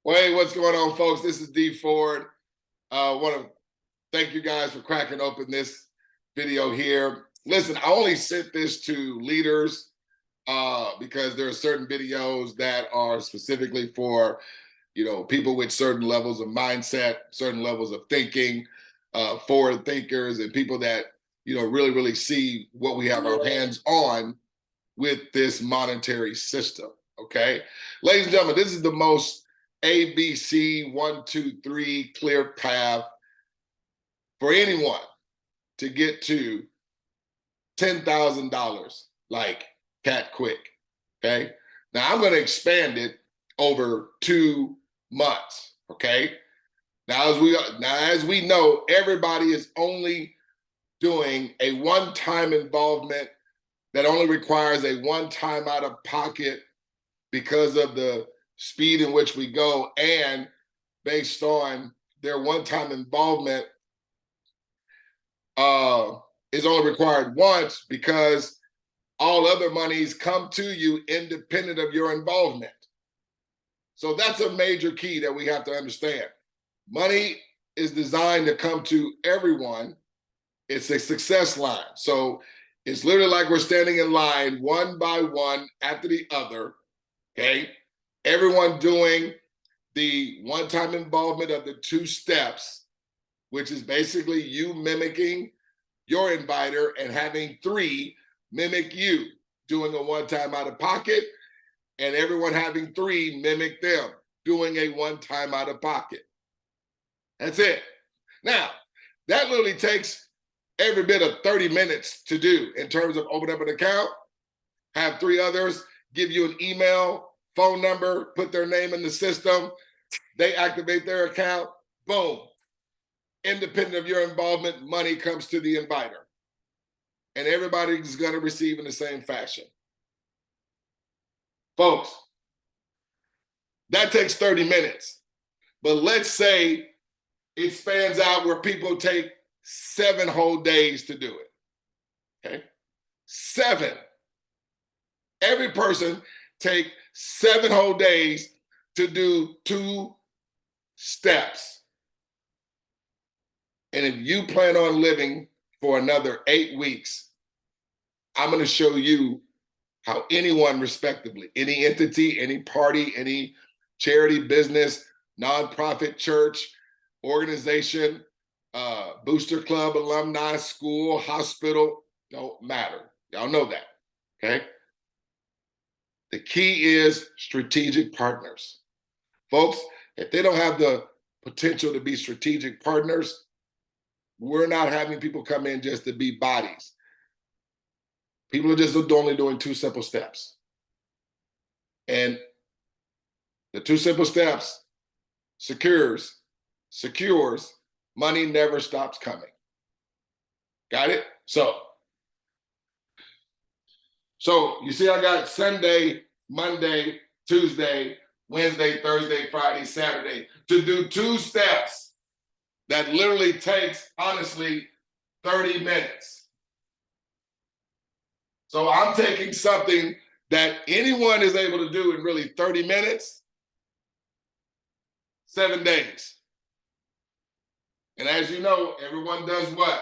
Hey, what's going on, folks? This is D Ford. I want to thank you guys for cracking open this video here. Listen, I only sent this to leaders because there are certain videos that are specifically for, people with certain levels of mindset, certain levels of thinking, forward thinkers, and people that, really, really see what we have our hands on with this monetary system. Okay, ladies and gentlemen, this is the most ABC 1, 2, 3 clear path for anyone to get to $10,000 like cat quick. Okay, now I'm going to expand it over 2 months. Okay, now as we know, everybody is only doing a one-time involvement that only requires a one-time out of pocket because of the speed in which we go, and based on their one-time involvement is only required once because all other monies come to you independent of your involvement. So that's a major key that we have to understand. Money is designed to come to everyone. It's a success line. So it's literally like we're standing in line one by one after the other, okay? Everyone doing the one-time involvement of the 2 steps, which is basically you mimicking your inviter and having 3 mimic you, doing a one-time out of pocket, and everyone having 3 mimic them, doing a one-time out of pocket. That's it. Now, that literally takes every bit of 30 minutes to do in terms of open up an account, have 3 others give you an email, phone number, put their name in the system, they activate their account, boom. Independent of your involvement, money comes to the inviter. And everybody's going to receive in the same fashion. Folks, that takes 30 minutes. But let's say it spans out where people take 7 whole days to do it. Okay? 7. Every person take 7 whole days to do 2 steps. And if you plan on living for another 8 weeks, I'm going to show you how anyone respectively, any entity, any party, any charity, business, nonprofit, church, organization, booster club, alumni, school, hospital, don't matter. Y'all know that, okay? The key is strategic partners. Folks, if they don't have the potential to be strategic partners, we're not having people come in just to be bodies. People are just only doing 2 simple steps. And the 2 simple steps secures, money never stops coming. Got it? So you see I got Sunday, Monday, Tuesday, Wednesday, Thursday, Friday, Saturday to do 2 steps that literally takes, honestly, 30 minutes. So I'm taking something that anyone is able to do in really 30 minutes, 7 days. And as you know, everyone does what?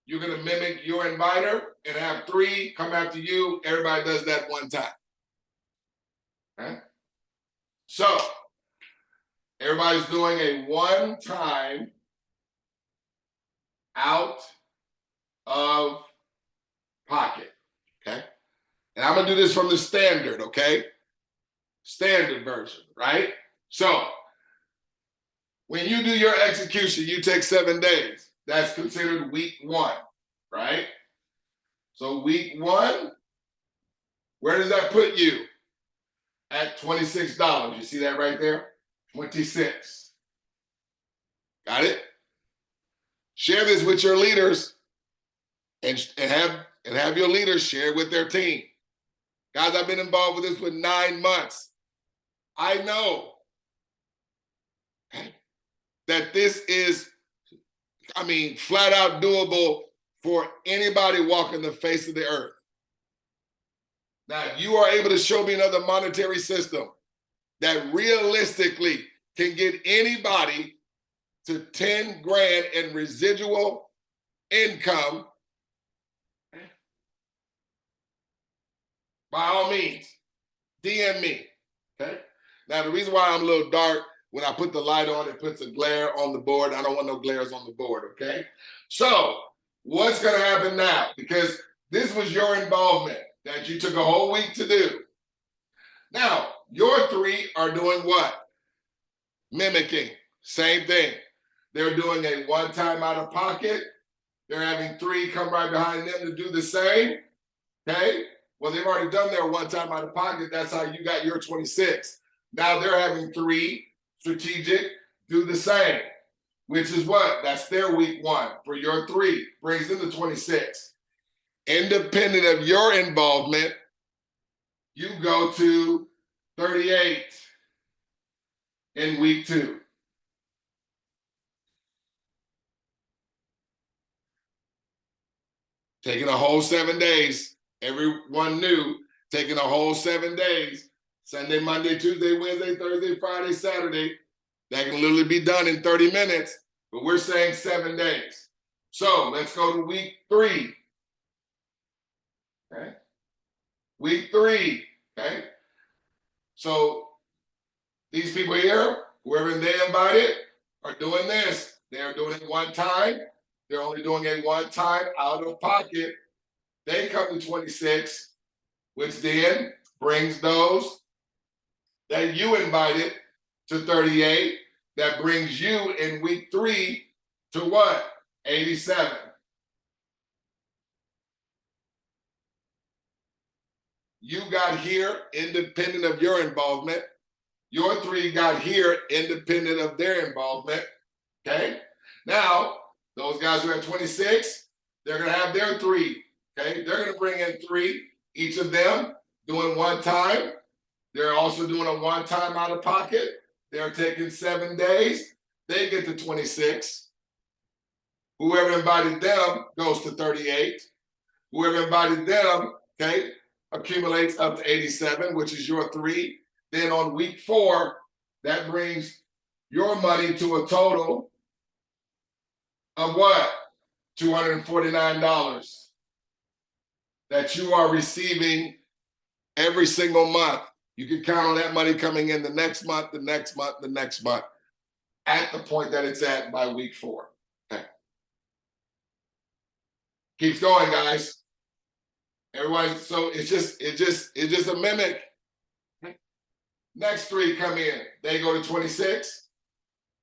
You're going to mimic your inviter and have 3 come after you. Everybody does that one time. Okay? So everybody's doing a one-time out of pocket, okay? And I'm going to do this from the standard, okay? Standard version, right? So when you do your execution, you take 7 days. That's considered week 1, right? So week 1, where does that put you? At $26. You see that right there? 26. Got it? Share this with your leaders and have your leaders share with their team. Guys, I've been involved with this for 9 months. I know that this is, flat out doable for anybody walking the face of the earth. Now, you are able to show me another monetary system that realistically can get anybody to 10 grand in residual income. By all means, DM me, okay? Now, the reason why I'm a little dark, when I put the light on, it puts a glare on the board. I don't want no glares on the board, okay? So, what's gonna happen now? Because this was your involvement that you took a whole week to do. Now, your three are doing what? Mimicking, same thing. They're doing a one-time out of pocket. They're having three come right behind them to do the same, okay? Well, they've already done their one-time out of pocket. That's how you got your 26. Now they're having three strategic do the same, which is what? That's their week one for your three, brings them to 26. Independent of your involvement, you go to 38 in week two. Taking a whole 7 days. Everyone knew, taking a whole 7 days. Sunday, Monday, Tuesday, Wednesday, Thursday, Friday, Saturday. That can literally be done in 30 minutes, but we're saying 7 days. So let's go to week three. Okay. Week three. Okay. So these people here, whoever they invited, are doing this. They're doing it one time. They're only doing a one time out of pocket. They come to 26, which then brings those that you invited to 38. That brings you in week three to what? 87. You got here independent of your involvement. Your three got here independent of their involvement. Okay? Now, those guys who have 26, they're going to have their three. Okay? They're going to bring in three, each of them doing one time. They're also doing a one time out of pocket. They're taking 7 days. They get to 26. Whoever invited them goes to 38. Whoever invited them, okay, accumulates up to 87, which is your three. Then on week four, that brings your money to a total of what? $249 that you are receiving every single month. You can count on that money coming in the next month, the next month, the next month, at the point that it's at by week four. Okay. Keeps going, guys. Everybody, so it's just a mimic. Okay. Next three come in. They go to 26.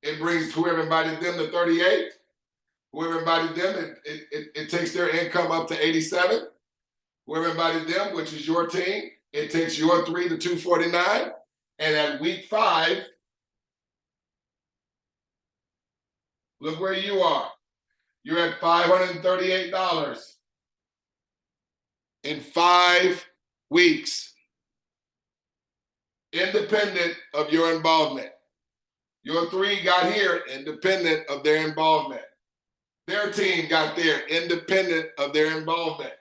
It brings whoever invited them to 38. Whoever invited them, it takes their income up to 87. Whoever invited them, which is your team, it takes your three to 249. And at week five, look where you are. You're at $538 in 5 weeks, independent of your involvement. Your three got here independent of their involvement. Their team got there independent of their involvement.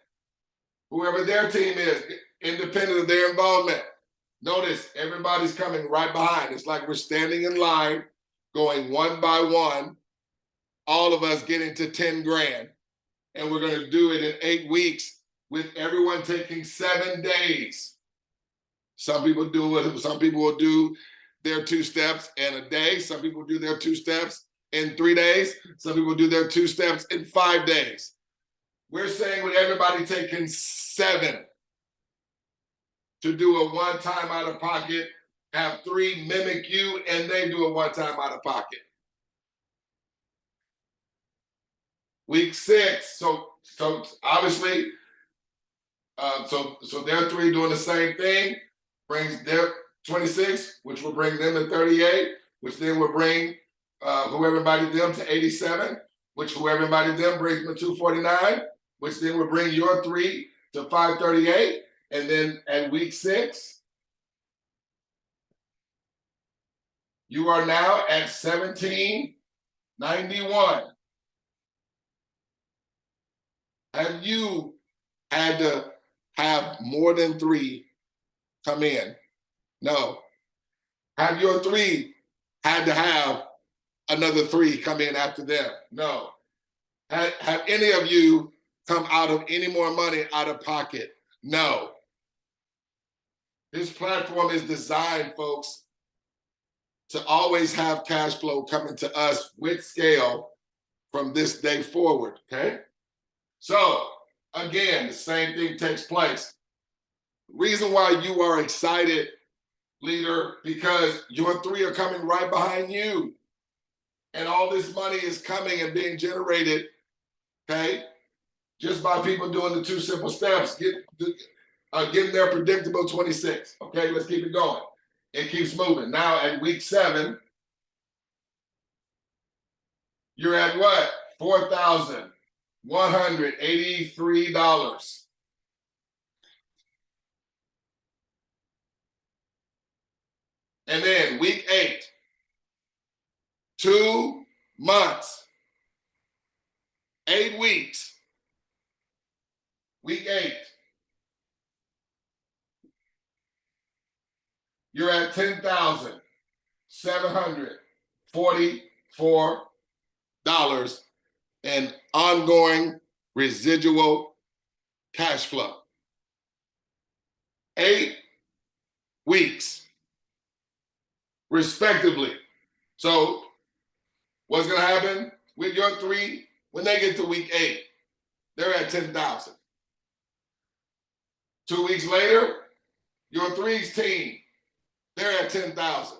Whoever their team is, independent of their involvement. Notice everybody's coming right behind. It's like we're standing in line, going one by one, all of us getting to 10 grand. And we're going to do it in 8 weeks with everyone taking 7 days. Some people do it. Some people will do their 2 steps in a day. Some people do their 2 steps in 3 days. Some people do their 2 steps in 5 days. We're saying with everybody taking 7 to do a one-time out of pocket, have 3 mimic you, and they do a one-time out of pocket. Week 6, so obviously, so their 3 doing the same thing, brings their 26, which will bring them to 38, which then will bring whoever invited them to 87, which whoever invited them brings them to 249, which then will bring your 3 to 538. And then at week 6, you are now at 1791. Have you had to have more than 3 come in? No. Have your 3 had to have another 3 come in after them? No. Have any of you come out of any more money out of pocket? No. This platform is designed, folks, to always have cash flow coming to us with scale from this day forward, okay? So, again, the same thing takes place. Reason why you are excited, leader, because your 3 are coming right behind you. And all this money is coming and being generated, okay? Just by people doing the 2 simple steps, getting their predictable 26. Okay, let's keep it going. It keeps moving. Now at week 7, you're at what? $4,183. And then week 8, 2 months, 8 weeks. Week 8, you're at $10,744 in ongoing residual cash flow. 8 weeks, respectively. So what's going to happen with your 3 when they get to week 8? They're at 10,000. 2 weeks later, your 3's team, they're at 10,000.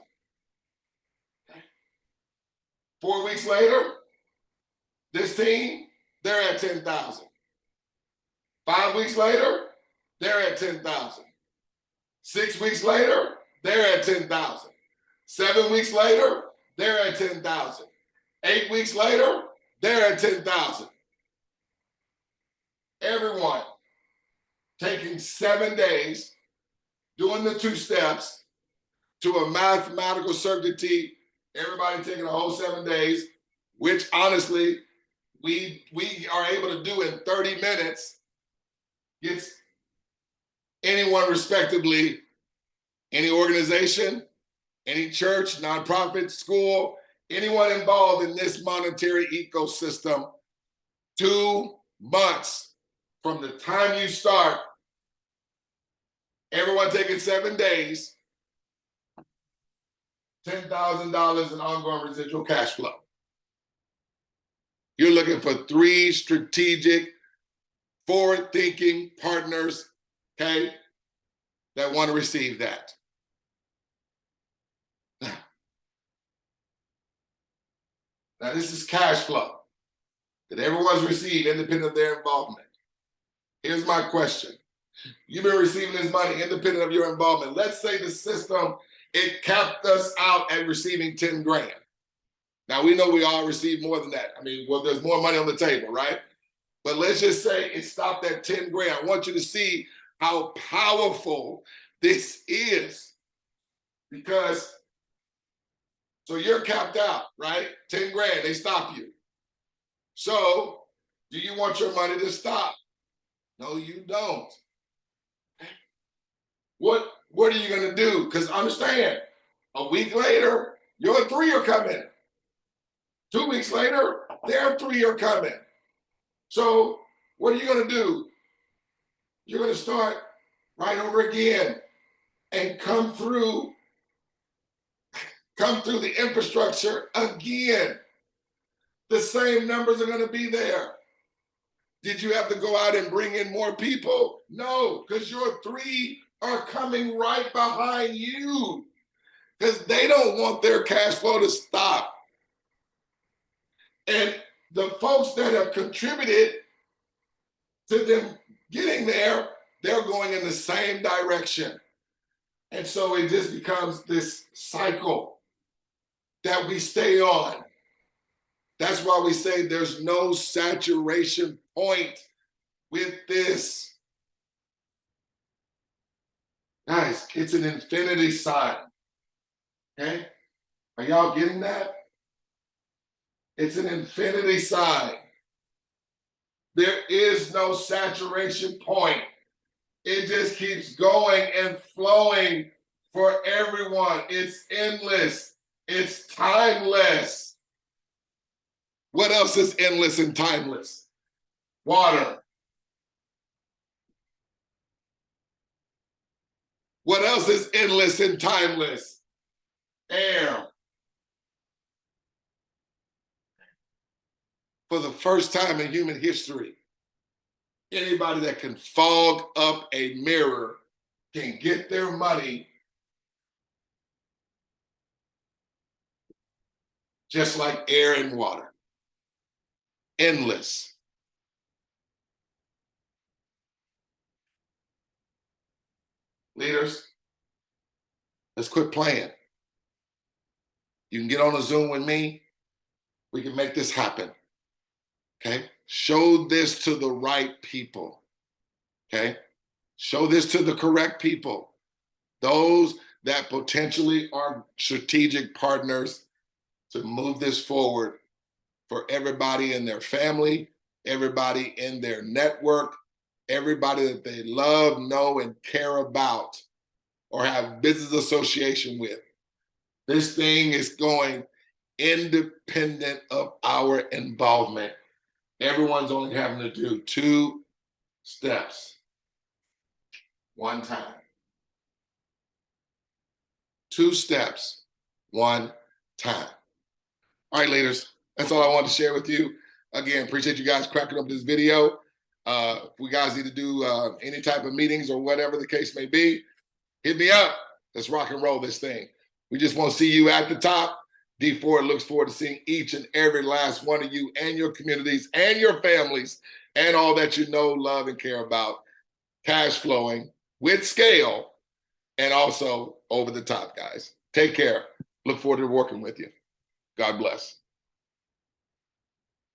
4 weeks later, this team, they're at 10,000. 5 weeks later, they're at 10,000. 6 weeks later, they're at 10,000. 7 weeks later, they're at 10,000. 8 weeks later, they're at 10,000. Everyone taking 7 days, doing the 2 steps to a mathematical certainty, everybody taking a whole 7 days, which honestly, we are able to do in 30 minutes, gets anyone respectively, any organization, any church, nonprofit, school, anyone involved in this monetary ecosystem, 2 months from the time you start, everyone taking 7 days, $10,000 in ongoing residual cash flow. You're looking for 3 strategic, forward-thinking partners, okay, that want to receive that. Now, this is cash flow that everyone's received independent of their involvement. Here's my question. You've been receiving this money independent of your involvement. Let's say the system, it capped us out at receiving 10 grand. Now, we know we all receive more than that. I mean, well, there's more money on the table, right? But let's just say it stopped at 10 grand. I want you to see how powerful this is. Because, so you're capped out, right? 10 grand, they stop you. So, do you want your money to stop? No, you don't. What are you going to do? Because understand, a week later, your 3 are coming. 2 weeks later, their 3 are coming. So what are you going to do? You're going to start right over again and come through the infrastructure again. The same numbers are going to be there. Did you have to go out and bring in more people? No, because your 3 are coming right behind you because they don't want their cash flow to stop. And the folks that have contributed to them getting there, they're going in the same direction. And so it just becomes this cycle that we stay on. That's why we say there's no saturation point with this. Guys, it's an infinity sign. Okay? Are y'all getting that? It's an infinity sign. There is no saturation point. It just keeps going and flowing for everyone. It's endless. It's timeless. What else is endless and timeless? Water. What else is endless and timeless? Air. For the first time in human history, anybody that can fog up a mirror can get their money just like air and water. Endless. Leaders, let's quit playing. You can get on a Zoom with me. We can make this happen. Okay? Show this to the right people. Okay? Show this to the correct people. Those that potentially are strategic partners to move this forward for everybody in their family, everybody in their network, everybody that they love, know, and care about or have business association with. This thing is going independent of our involvement. Everyone's only having to do 2 steps, one time. 2 steps, one time. All right, leaders, that's all I wanted to share with you. Again, appreciate you guys cracking up this video. If we guys need to do any type of meetings or whatever the case may be, hit me up. Let's rock and roll this thing. We just want to see you at the top. D4 looks forward to seeing each and every last one of you and your communities and your families and all that you know, love, and care about cash flowing with scale and also over the top, guys. Take care. Look forward to working with you. God bless.